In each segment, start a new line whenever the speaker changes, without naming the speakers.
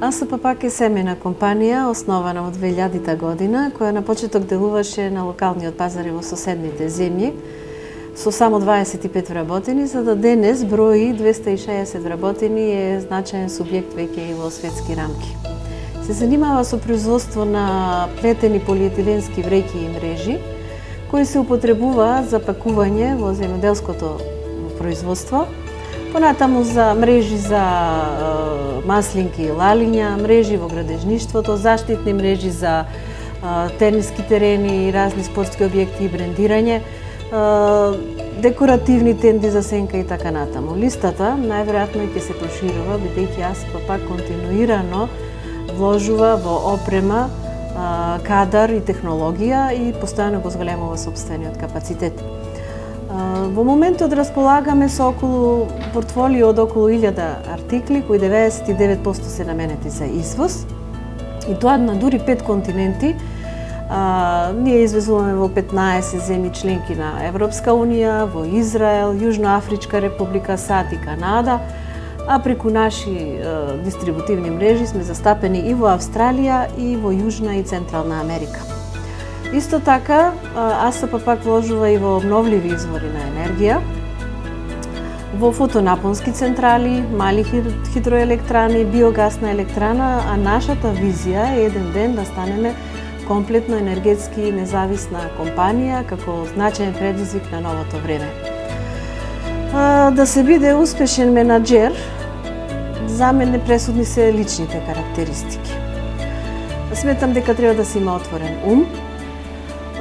АСП пак е семејна компанија, основана во 2000 година, која на почеток делуваше на локалниот пазари во соседните земји, со само 25 вработени, за да денес брои 260 вработени е значаен субјект веќе и во светски рамки. Се занимава со производство на плетени полиетиленски вреќи и мрежи, кои се употребуваат за пакување во земјоделското производство, понатаму за мрежи за маслинки и лалиња, мрежи во градежништвото, заштитни мрежи за тениски терени и разни спортски објекти и брендирање, декоративни тенди за сенка и така натаму. Листата најверојатно ќе се проширува, бидејќи АСП пак континуирано вложува во опрема, кадар и технологија и постојано го зголемува сопствениот капацитет. Во моментот располагаме со околу портфолио од околу 1000 артикли, кои 99% се наменети за извоз, и тоа на дури 5 континенти. Ние извезуваме во 15 земји членки на Европска Унија, во Израел, Јужноафричка република, САД и Канада, а преку наши дистрибутивни мрежи сме застапени и во Австралија и во Јужна и Централна Америка. Исто така, АСП пак вложува и во обновливи извори на енергија, во фотонапонски централи, мали хидроелектрани, биогасна електрана, а нашата визија е еден ден да станеме комплетно енергетски независна компанија, како значаен предизвик на новото време. Да се биде успешен менаџер, за мене пресудни се личните карактеристики. Сметам дека треба да се има отворен ум,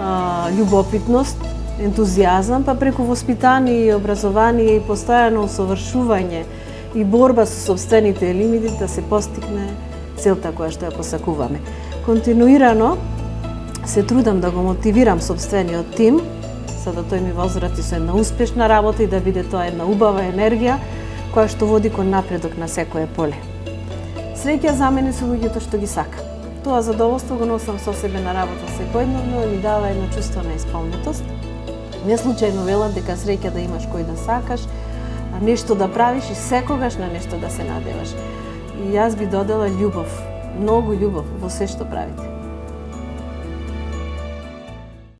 љубопитност, ентузијазам, па преку воспитание и образование и постојано усовршување и борба со сопствените лимити да се постигне целта која што ја посакуваме. Континуирано се трудам да го мотивирам сопствениот тим, за да тој ми возврати со една успешна работа и да биде тоа една убава енергија која што води кон напредок на секое поле. Среќа за мене се луѓето што ги сакам. Тоа задоволство го носам со себе на работа секојдневно и ми дава едно чувство на исполнетост. Не случајно велат дека среќа да имаш кој да сакаш, нешто да правиш и секогаш на нешто да се надеваш. И јас би додела љубов, многу љубов во се што правите.